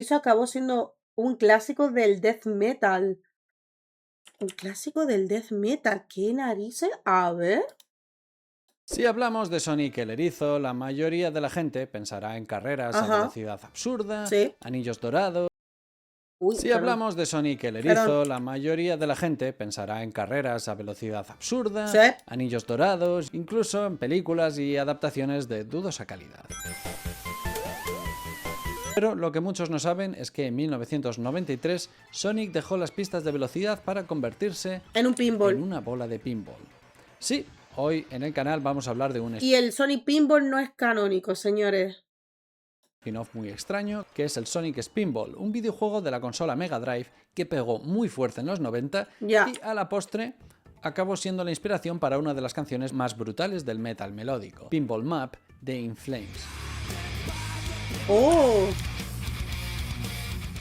Erizo acabó siendo un clásico del death metal. Un clásico del death metal. ¿Qué narices? A ver. Si hablamos de Sonic el Erizo, la mayoría de la gente pensará en carreras a Ajá. velocidad absurda, Sí. anillos dorados. Uy, Si perdón. hablamos de Sonic el Erizo, la mayoría de la gente pensará en carreras a velocidad absurda, Sí. anillos dorados, incluso en películas y adaptaciones de dudosa calidad. Pero lo que muchos no saben es que en 1993 Sonic dejó las pistas de velocidad para convertirse En un pinball. en una bola de pinball. Sí, hoy en el canal vamos a hablar de un Y el Sonic Pinball no es canónico, señores. spin-off muy extraño, que es el Sonic Spinball, un videojuego de la consola Mega Drive que pegó muy fuerte en los 90 Ya. y a la postre acabó siendo la inspiración para una de las canciones más brutales del metal melódico, Pinball Map de In Flames. ¡Oh!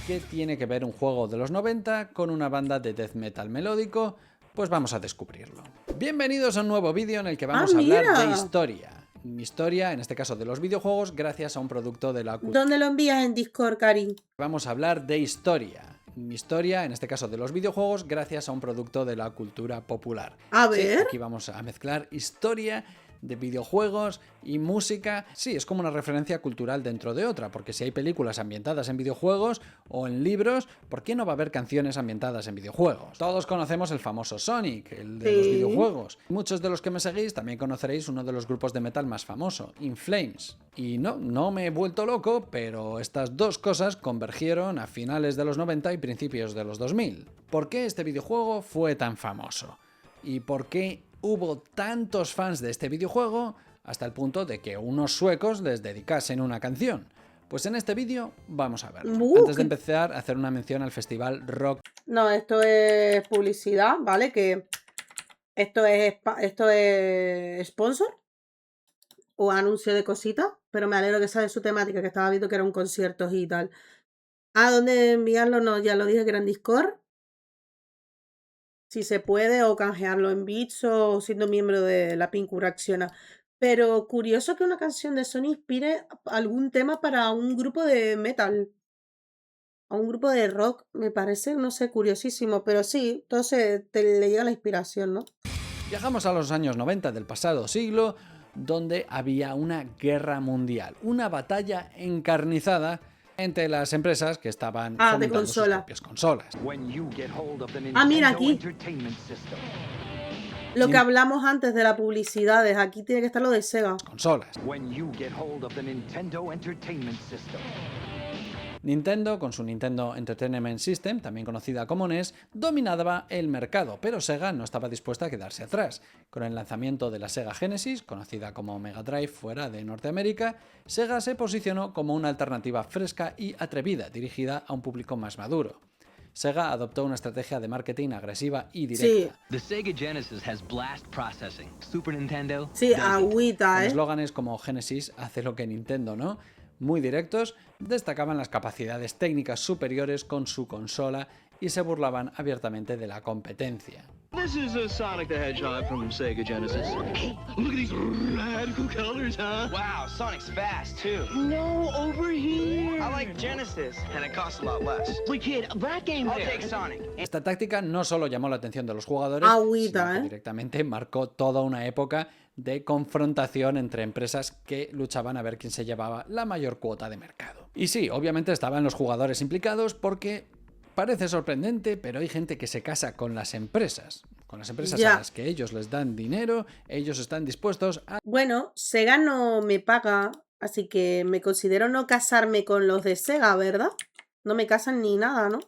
¿Qué tiene que ver un juego de los 90 con una banda de death metal melódico? Pues vamos a descubrirlo. Bienvenidos a un nuevo vídeo en el que vamos a hablar de historia. Historia, en este caso de los videojuegos, gracias a un producto de la cultura. ¿Dónde lo envías en Discord, Karin? Vamos a hablar de historia. Historia, en este caso de los videojuegos, gracias a un producto de la cultura popular. A Sí, ver. aquí vamos a mezclar historia de videojuegos y música. Sí, es como una referencia cultural dentro de otra, porque si hay películas ambientadas en videojuegos o en libros, ¿por qué no va a haber canciones ambientadas en videojuegos? Todos conocemos el famoso Sonic, el de los videojuegos. Muchos de los que me seguís también conoceréis uno de los grupos de metal más famoso, In Flames. Y no me he vuelto loco, pero estas dos cosas convergieron a finales de los 90 y principios de los 2000. ¿Por qué este videojuego fue tan famoso? ¿Y por qué hubo tantos fans de este videojuego hasta el punto de que unos suecos les dedicasen una canción? Pues en este vídeo vamos a verlo. Antes de empezar, hacer una mención al festival Rock. No, esto es publicidad, ¿vale? Que esto es sponsor o anuncio de cositas, pero me alegro que sabe su temática, que estaba viendo que era un concierto y tal. ¿A dónde enviarlo? No, ya lo dije que era en Discord. Si se puede, o canjearlo en bits o siendo miembro de la Pincura Acciona. Pero curioso que una canción de Sony inspire algún tema para un grupo de metal. A un grupo de rock, me parece, no sé, curiosísimo. Pero sí, entonces le llega la inspiración, ¿no? Viajamos a los años 90 del pasado siglo, donde había una guerra mundial, una batalla encarnizada entre las empresas que estaban fomentando sus propias consolas. Mira aquí. Lo que hablamos antes de la publicidad, aquí tiene que estar lo de Sega. Consolas. Nintendo, con su Nintendo Entertainment System, también conocida como NES, dominaba el mercado, pero Sega no estaba dispuesta a quedarse atrás. Con el lanzamiento de la Sega Genesis, conocida como Mega Drive fuera de Norteamérica, Sega se posicionó como una alternativa fresca y atrevida, dirigida a un público más maduro. Sega adoptó una estrategia de marketing agresiva y directa. The Sega Genesis has blast processing. Super Nintendo. Sí, agüita, Con eslóganes como Genesis hace lo que Nintendo no, muy directos, destacaban las capacidades técnicas superiores con su consola y se burlaban abiertamente de la competencia. This is a Sonic the Hedgehog from Sega Genesis. Look at these radical colors, huh? Wow, Sonic's fast too. No, over here. I like Genesis, and it costs a lot less. Wait, kid, that game's I'll there. take Sonic. Esta táctica no solo llamó la atención de los jugadores, sino que directamente marcó toda una época de confrontación entre empresas que luchaban a ver quién se llevaba la mayor cuota de mercado. Y sí, obviamente estaban los jugadores implicados porque parece sorprendente, pero hay gente que se casa con las empresas. Con las empresas a las que ellos les dan dinero, ellos están dispuestos a... Bueno, Sega no me paga, así que me considero no casarme con los de Sega, ¿verdad? No me casan ni nada, ¿no?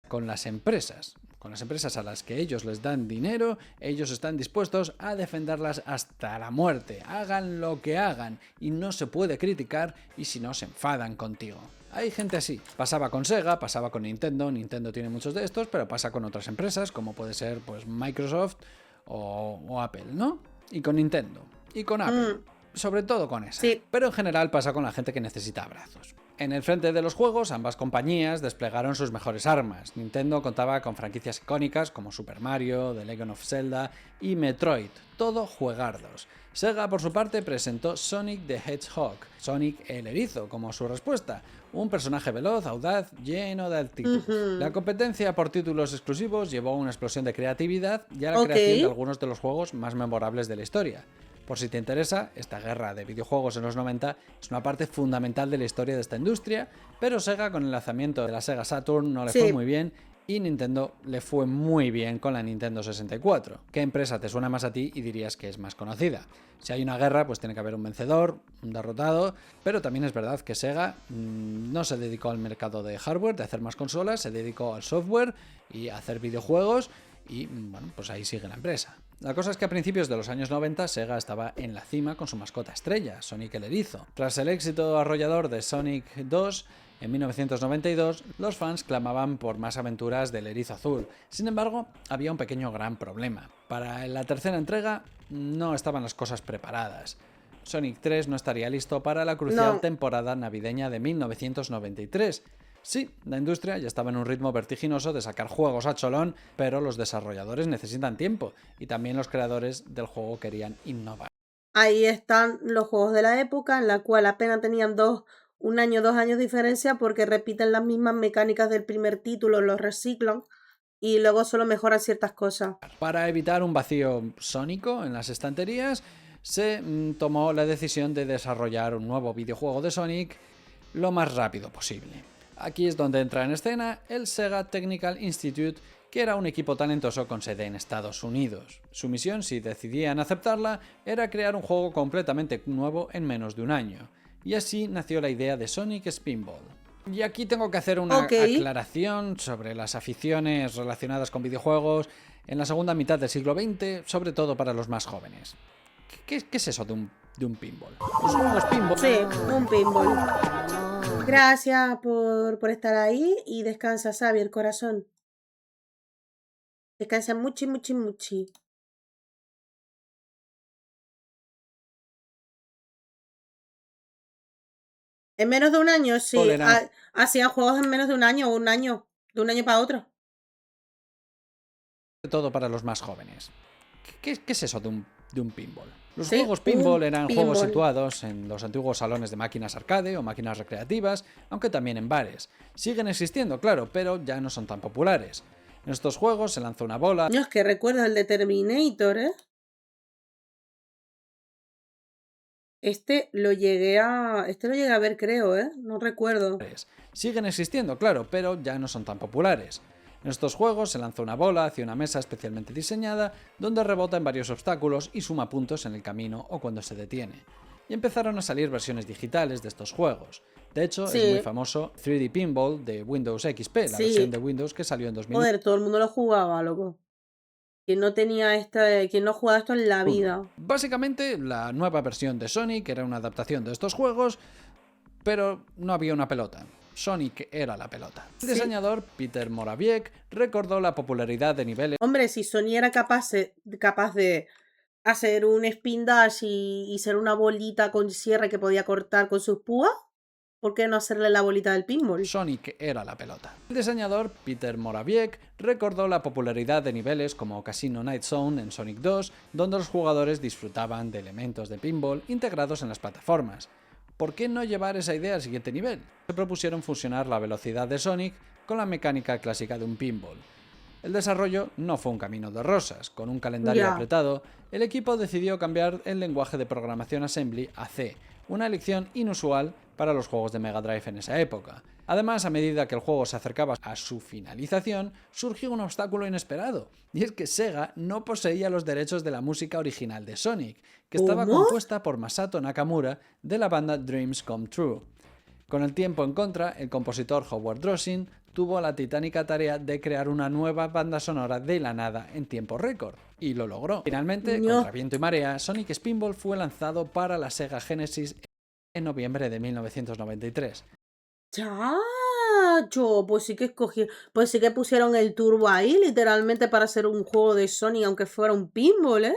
Con las empresas a las que ellos les dan dinero, ellos están dispuestos a defenderlas hasta la muerte, hagan lo que hagan, y no se puede criticar y si no se enfadan contigo. Hay gente así. Pasaba con Sega, pasaba con Nintendo. Nintendo tiene muchos de estos, pero pasa con otras empresas, como puede ser pues Microsoft o Apple, ¿no? Y con Nintendo. Y con Apple. Sobre todo con esa. Sí. Pero en general pasa con la gente que necesita abrazos. En el frente de los juegos, ambas compañías desplegaron sus mejores armas. Nintendo contaba con franquicias icónicas como Super Mario, The Legend of Zelda y Metroid, todo juegardos. Sega, por su parte, presentó Sonic the Hedgehog, Sonic el Erizo, como su respuesta, un personaje veloz, audaz, lleno de actitud. La competencia por títulos exclusivos llevó a una explosión de creatividad y a la creación de algunos de los juegos más memorables de la historia. Por si te interesa, esta guerra de videojuegos en los 90 es una parte fundamental de la historia de esta industria, pero Sega con el lanzamiento de la Sega Saturn no le fue muy bien y Nintendo le fue muy bien con la Nintendo 64. ¿Qué empresa te suena más a ti y dirías que es más conocida? Si hay una guerra, pues tiene que haber un vencedor, un derrotado, pero también es verdad que Sega no se dedicó al mercado de hardware, de hacer más consolas, se dedicó al software y a hacer videojuegos y bueno, pues ahí sigue la empresa. La cosa es que a principios de los años 90 Sega estaba en la cima con su mascota estrella, Sonic el Erizo. Tras el éxito arrollador de Sonic 2, en 1992, los fans clamaban por más aventuras del Erizo Azul. Sin embargo, había un pequeño gran problema. Para la tercera entrega no estaban las cosas preparadas. Sonic 3 no estaría listo para la crucial temporada navideña de 1993. Sí, la industria ya estaba en un ritmo vertiginoso de sacar juegos a cholón, pero los desarrolladores necesitan tiempo y también los creadores del juego querían innovar. Ahí están los juegos de la época, en la cual apenas tenían 2 años de diferencia porque repiten las mismas mecánicas del primer título, los reciclan y luego solo mejoran ciertas cosas. Para evitar un vacío sónico en las estanterías, se tomó la decisión de desarrollar un nuevo videojuego de Sonic lo más rápido posible. Aquí es donde entra en escena el Sega Technical Institute, que era un equipo talentoso con sede en Estados Unidos. Su misión, si decidían aceptarla, era crear un juego completamente nuevo en menos de un año. Y así nació la idea de Sonic Spinball. Y aquí tengo que hacer una aclaración sobre las aficiones relacionadas con videojuegos en la segunda mitad del siglo XX, sobre todo para los más jóvenes. ¿Qué es eso de un pinball? Pues unos pinball. Sí, un pinball. Gracias por estar ahí y descansa, Xavier, corazón. Descansa muchi. En menos de un año, sí. Hacían juegos en menos de un año, de un año para otro. Todo para los más jóvenes. ¿Qué es eso de un pinball? Los juegos pinball eran juegos situados en los antiguos salones de máquinas arcade o máquinas recreativas, aunque también en bares. Siguen existiendo, claro, pero ya no son tan populares. En estos juegos se lanza una bola. No, es que recuerdo el de Terminator, ¿eh? Este lo llegué a ver, creo, ¿eh? No recuerdo. Siguen existiendo, claro, pero ya no son tan populares. En estos juegos se lanza una bola hacia una mesa especialmente diseñada, donde rebota en varios obstáculos y suma puntos en el camino o cuando se detiene. Y empezaron a salir versiones digitales de estos juegos. De hecho, es muy famoso 3D Pinball de Windows XP, la versión de Windows que salió en 2000. Joder, todo el mundo lo jugaba, loco. Quien no jugaba esto en la vida. Básicamente, la nueva versión de Sonic era una adaptación de estos juegos, pero no había una pelota. Sonic era la pelota. El diseñador, Peter Morawiecki, recordó la popularidad de niveles. Hombre, si Sony era capaz de hacer un spin dash y ser una bolita con sierra que podía cortar con sus púas, ¿por qué no hacerle la bolita del pinball? Sonic era la pelota. El diseñador, Peter Morawiecki, recordó la popularidad de niveles como Casino Night Zone en Sonic 2, donde los jugadores disfrutaban de elementos de pinball integrados en las plataformas. ¿Por qué no llevar esa idea al siguiente nivel? Se propusieron fusionar la velocidad de Sonic con la mecánica clásica de un pinball. El desarrollo no fue un camino de rosas. Con un calendario apretado, el equipo decidió cambiar el lenguaje de programación Assembly a C, una elección inusual para los juegos de Mega Drive en esa época. Además, a medida que el juego se acercaba a su finalización, surgió un obstáculo inesperado, y es que Sega no poseía los derechos de la música original de Sonic, que estaba compuesta por Masato Nakamura de la banda Dreams Come True. Con el tiempo en contra, el compositor Howard Rosin tuvo la titánica tarea de crear una nueva banda sonora de la nada en tiempo récord, y lo logró. Finalmente, contra viento y marea, Sonic Spinball fue lanzado para la Sega Genesis en noviembre de 1993. Chacho, pues sí que pusieron el turbo ahí, literalmente para hacer un juego de Sonic, aunque fuera un pinball, ¿eh?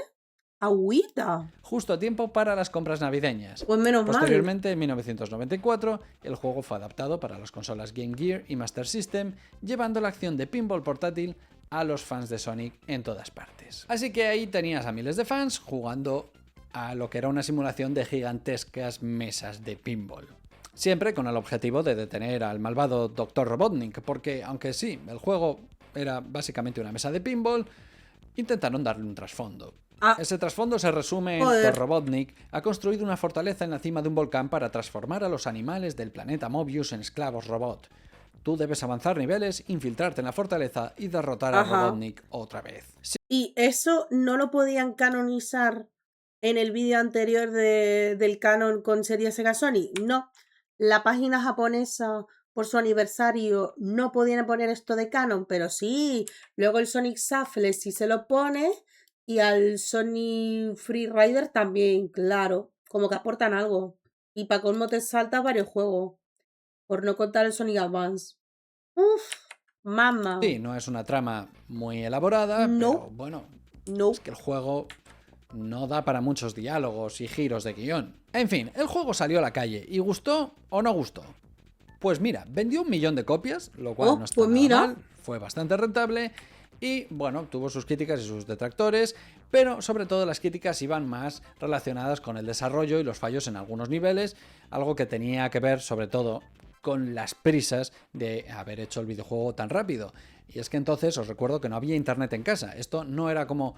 Agüita. justo a tiempo para las compras navideñas. Pues menos mal. Posteriormente, en 1994, el juego fue adaptado para las consolas Game Gear y Master System, llevando la acción de pinball portátil a los fans de Sonic en todas partes. Así que ahí tenías a miles de fans jugando a lo que era una simulación de gigantescas mesas de pinball. Siempre con el objetivo de detener al malvado Dr. Robotnik, porque aunque sí, el juego era básicamente una mesa de pinball, intentaron darle un trasfondo. Ah. Ese trasfondo se resume en Joder. que Robotnik ha construido una fortaleza en la cima de un volcán para transformar a los animales del planeta Mobius en esclavos robot. Tú debes avanzar niveles, infiltrarte en la fortaleza y derrotar a Ajá. Robotnik otra vez. Y eso no lo podían canonizar en el vídeo anterior del canon con serie Sega Sony. No. La página japonesa, por su aniversario, no podían poner esto de canon, pero sí. Luego el Sonic Shuffle sí se lo pone. Y al Sonic Free Rider también, claro. Como que aportan algo. Y para colmo te saltas varios juegos. Por no contar el Sonic Advance. Uf, mamá. Sí, no es una trama muy elaborada, No. pero bueno, No. es que el juego no da para muchos diálogos y giros de guión. En fin, el juego salió a la calle y gustó o no gustó. Pues mira, vendió 1 millón de copias, lo cual Oh, no está pues nada mira. mal, fue bastante rentable y bueno, tuvo sus críticas y sus detractores, pero sobre todo las críticas iban más relacionadas con el desarrollo y los fallos en algunos niveles, algo que tenía que ver sobre todo con las prisas de haber hecho el videojuego tan rápido. Y es que entonces os recuerdo que no había internet en casa, esto no era como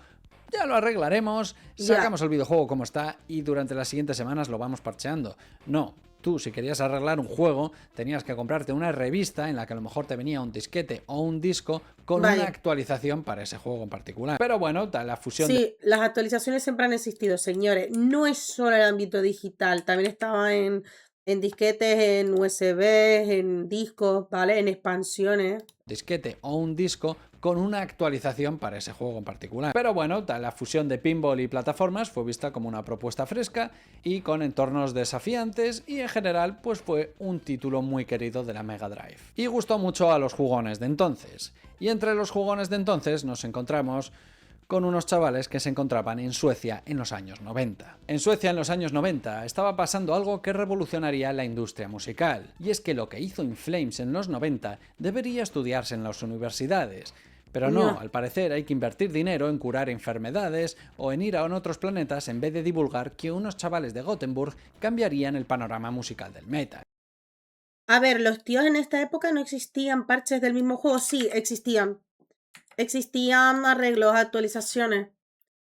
ya lo arreglaremos, sacamos el videojuego como está y durante las siguientes semanas lo vamos parcheando. No, tú si querías arreglar un juego tenías que comprarte una revista en la que a lo mejor te venía un disquete o un disco con una actualización para ese juego en particular. Pero bueno, la fusión Sí, las actualizaciones siempre han existido, señores. No es solo el ámbito digital, también estaba en disquetes, en USB, en discos, ¿vale? En expansiones. disquete o un disco con una actualización para ese juego en particular. Pero bueno, la fusión de pinball y plataformas fue vista como una propuesta fresca y con entornos desafiantes y en general pues fue un título muy querido de la Mega Drive. Y gustó mucho a los jugones de entonces. Y entre los jugones de entonces nos encontramos con unos chavales que se encontraban en Suecia en los años 90. En Suecia en los años 90 estaba pasando algo que revolucionaría la industria musical, y es que lo que hizo In Flames en los 90 debería estudiarse en las universidades. Pero no, al parecer hay que invertir dinero en curar enfermedades o en ir a otros planetas en vez de divulgar que unos chavales de Gothenburg cambiarían el panorama musical del metal. A ver, los tíos en esta época no existían parches del mismo juego. Sí, existían. Existían arreglos, actualizaciones.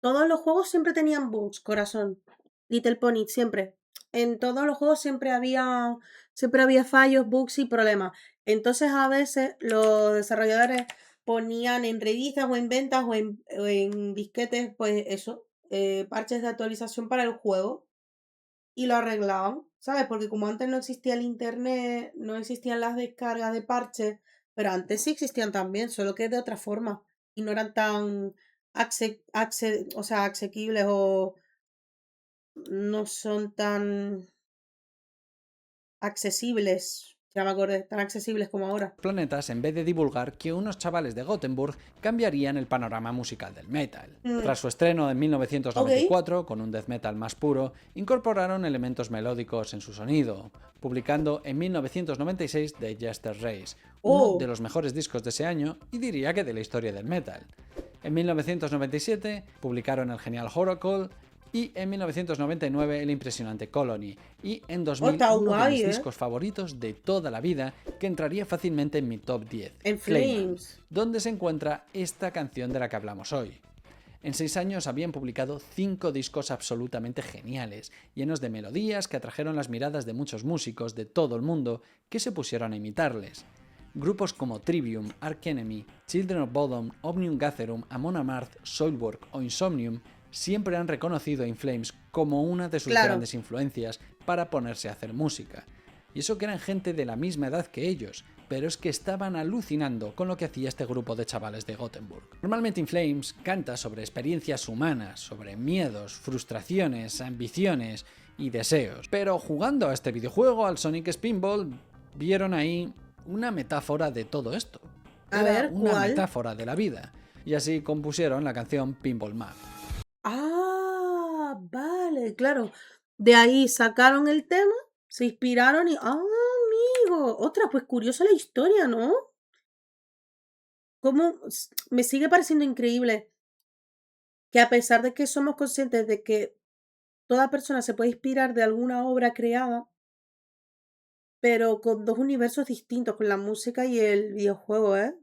Todos los juegos siempre tenían bugs, corazón. Little Pony, siempre. En todos los juegos siempre había fallos, bugs y problemas. Entonces a veces los desarrolladores ponían en revistas o en ventas o en disquetes, pues eso, parches de actualización para el juego y lo arreglaban, ¿sabes? Porque como antes no existía el internet, no existían las descargas de parches, pero antes sí existían también, solo que de otra forma y no eran tan asequibles o no son tan accesibles, ya me acordé, tan accesibles como ahora. Planetas en vez de divulgar que unos chavales de Gothenburg cambiarían el panorama musical del metal. Tras su estreno en 1994, con un death metal más puro, incorporaron elementos melódicos en su sonido, publicando en 1996 The Jester Race, uno de los mejores discos de ese año y diría que de la historia del metal. En 1997 publicaron el genial Oracle y en 1999 el impresionante Colony, y en 2000 uno de mis discos favoritos de toda la vida que entraría fácilmente en mi top 10, En Flames, donde se encuentra esta canción de la que hablamos hoy. En 6 años habían publicado 5 discos absolutamente geniales, llenos de melodías que atrajeron las miradas de muchos músicos de todo el mundo que se pusieron a imitarles. Grupos como Trivium, Arch Enemy, Children of Bodom, Omnium Gatherum, Amon Amarth, Soilwork o Insomnium siempre han reconocido a In Flames como una de sus grandes influencias para ponerse a hacer música. Y eso que eran gente de la misma edad que ellos, pero es que estaban alucinando con lo que hacía este grupo de chavales de Gothenburg. Normalmente In Flames canta sobre experiencias humanas, sobre miedos, frustraciones, ambiciones y deseos. Pero jugando a este videojuego, al Sonic Spinball, vieron ahí una metáfora de todo esto. Era una metáfora de la vida. Y así compusieron la canción Pinball Map. vale, claro. De ahí sacaron el tema, se inspiraron y ¡ah, amigo! Otra, pues curiosa la historia, ¿no? Cómo me sigue pareciendo increíble que a pesar de que somos conscientes de que toda persona se puede inspirar de alguna obra creada, pero con 2 universos distintos, con la música y el videojuego, ¿eh?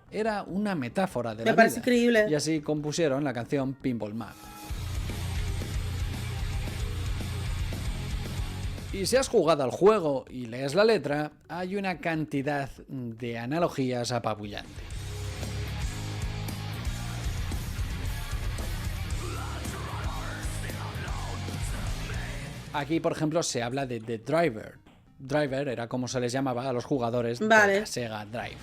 Era una metáfora de Me la parece vida. increíble. Y así compusieron la canción Pinball Map. Y si has jugado al juego y lees la letra, hay una cantidad de analogías apabullante. Aquí, por ejemplo, se habla de The Driver. Driver era como se les llamaba a los jugadores de Vale. la Sega Drive.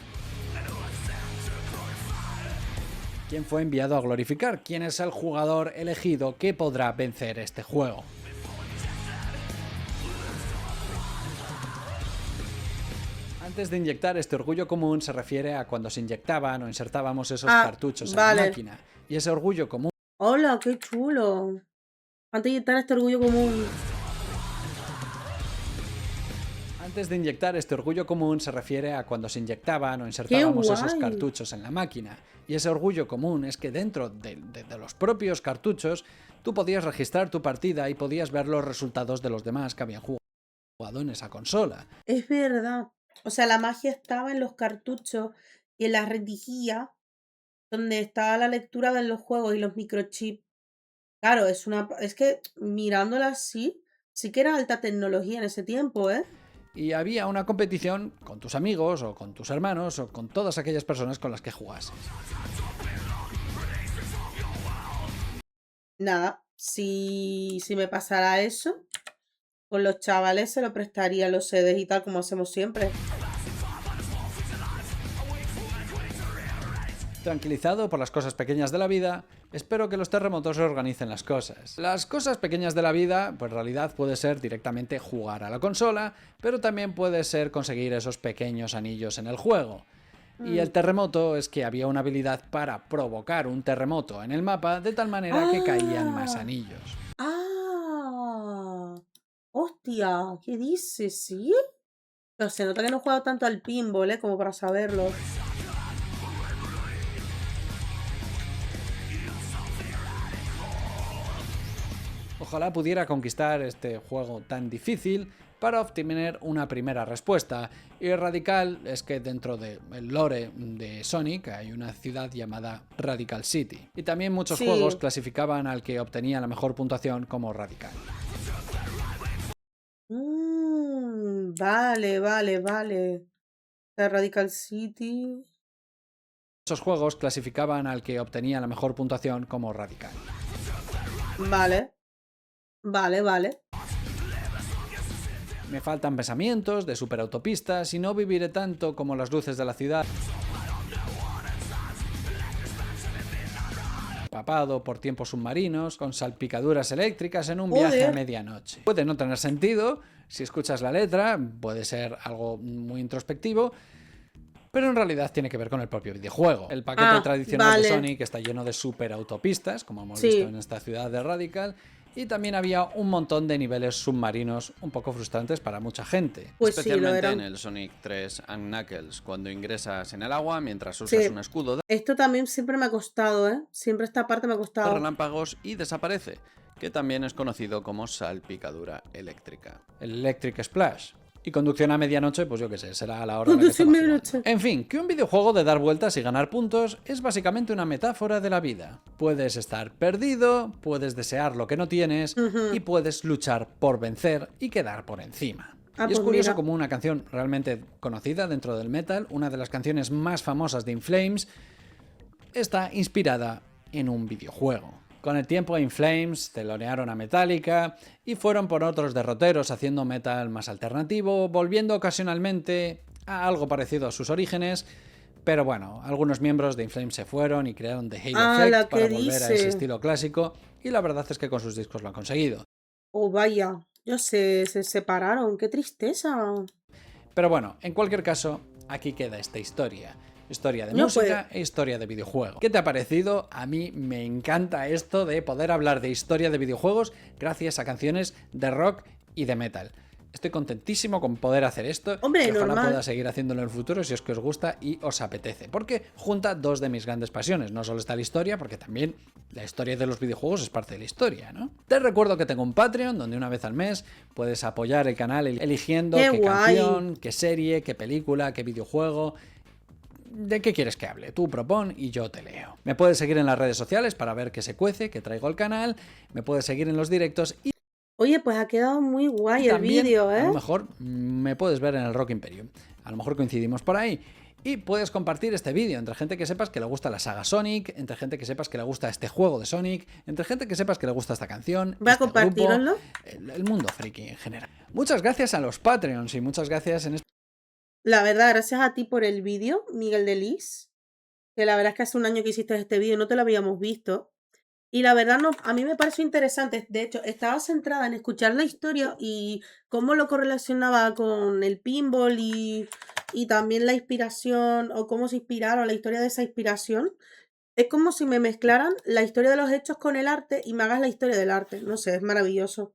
¿Quién fue enviado a glorificar? ¿Quién es el jugador elegido que podrá vencer este juego? Antes de inyectar este orgullo común se refiere a cuando se inyectaban o insertábamos esos cartuchos en la vale. máquina. Y ese orgullo común ¡Hola, qué chulo! Antes de inyectar este orgullo común. Antes de inyectar este orgullo común se refiere a cuando se inyectaban o insertábamos esos guay! cartuchos en la máquina. Y ese orgullo común es que dentro de los propios cartuchos tú podías registrar tu partida y podías ver los resultados de los demás que habían jugado en esa consola. Es verdad. O sea, la magia estaba en los cartuchos y en la rendijilla donde estaba la lectura de los juegos y los microchips. Claro, es que mirándola así, sí que era alta tecnología en ese tiempo, ¿eh? Y había una competición con tus amigos o con tus hermanos o con todas aquellas personas con las que jugases. Nada, si me pasara eso, con los chavales se lo prestaría los CDs y tal, como hacemos siempre. Tranquilizado por las cosas pequeñas de la vida, espero que los terremotos organicen las cosas. Las cosas pequeñas de la vida, pues en realidad puede ser directamente jugar a la consola, pero también puede ser conseguir esos pequeños anillos en el juego. Y el terremoto es que había una habilidad para provocar un terremoto en el mapa de tal manera que caían más ¡Ah! anillos. ¡Ah! ¡Hostia! ¿Qué dices? ¿Sí? Pero se nota que no he jugado tanto al pinball, ¿eh? Como para saberlo. Ojalá pudiera conquistar este juego tan difícil para obtener una primera respuesta. Y radical es que dentro del lore de Sonic hay una ciudad llamada Radical City. Y también muchos Sí. juegos clasificaban al que obtenía la mejor puntuación como radical. Vale, vale, vale. La Radical City. Muchos juegos clasificaban al que obtenía la mejor puntuación como radical. Vale. Vale, vale. Me faltan pensamientos de superautopistas y no viviré tanto como las luces de la ciudad. Empapado por tiempos submarinos, con salpicaduras eléctricas en un viaje a Joder. medianoche. Puede no tener sentido, si escuchas la letra, puede ser algo muy introspectivo, pero en realidad tiene que ver con el propio videojuego. El paquete tradicional vale. de Sonic está lleno de superautopistas, como hemos Sí. visto en esta ciudad de Radical, y también había un montón de niveles submarinos un poco frustrantes para mucha gente. Pues sí, lo Especialmente en eran. el Sonic 3 and Knuckles, cuando ingresas en el agua mientras Sí. usas un escudo, da Esto también siempre me ha costado, ¿eh? Siempre esta parte me ha costado. relámpagos y desaparece, que también es conocido como salpicadura eléctrica. El Electric Splash. Y conducción a medianoche, pues yo qué sé, será a la hora en la que Conducción estaba medianoche. jugando. En fin, que un videojuego de dar vueltas y ganar puntos es básicamente una metáfora de la vida. Puedes estar perdido, puedes desear lo que no tienes y puedes luchar por vencer y quedar por encima. Ah, Y es pues curioso mira. como una canción realmente conocida dentro del metal, una de las canciones más famosas de In Flames, está inspirada en un videojuego. Con el tiempo In Flames telonearon a Metallica y fueron por otros derroteros haciendo metal más alternativo, volviendo ocasionalmente a algo parecido a sus orígenes, pero bueno, algunos miembros de In Flames se fueron y crearon The Halo ¡Hala, Effect para qué volver a ese dice! estilo clásico, y la verdad es que con sus discos lo han conseguido. Oh, vaya. Yo sé, se separaron. ¡Qué tristeza! Pero bueno, en cualquier caso, aquí queda esta historia. historia de No, música e historia de videojuegos. ¿Qué te ha parecido? A mí me encanta esto de poder hablar de historia de videojuegos gracias a canciones de rock y de metal. Estoy contentísimo con poder hacer esto. Hombre, y ojalá normal. pueda seguir haciéndolo en el futuro si es que os gusta y os apetece. Porque junta dos de mis grandes pasiones. No solo está la historia, porque también la historia de los videojuegos es parte de la historia, ¿no? Te recuerdo que tengo un Patreon donde una vez al mes puedes apoyar el canal eligiendo ¡Qué qué guay! canción, qué serie, qué película, qué videojuego. ¿De qué quieres que hable? Tú propon y yo te leo. Me puedes seguir en las redes sociales para ver qué se cuece, qué traigo al canal. Me puedes seguir en los directos y Oye, pues ha quedado muy guay el también, vídeo, a ¿eh? lo mejor me puedes ver en el Rock Imperium. A lo mejor coincidimos por ahí. Y puedes compartir este vídeo entre gente que sepas que le gusta la saga Sonic, entre gente que sepas que le gusta este juego de Sonic, entre gente que sepas que le gusta esta canción, Voy a este grupo, compartiroslo. el mundo friki en general. Muchas gracias a los Patreons y muchas gracias en La verdad, gracias a ti por el vídeo, Miguel de Lis. Que la verdad es que hace un año que hiciste este vídeo, no te lo habíamos visto. Y la verdad, no, a mí me pareció interesante. De hecho, estaba centrada en escuchar la historia y cómo lo correlacionaba con el pinball y también la inspiración o cómo se inspiraron, la historia de esa inspiración. Es como si me mezclaran la historia de los hechos con el arte y me hagas la historia del arte. No sé, es maravilloso.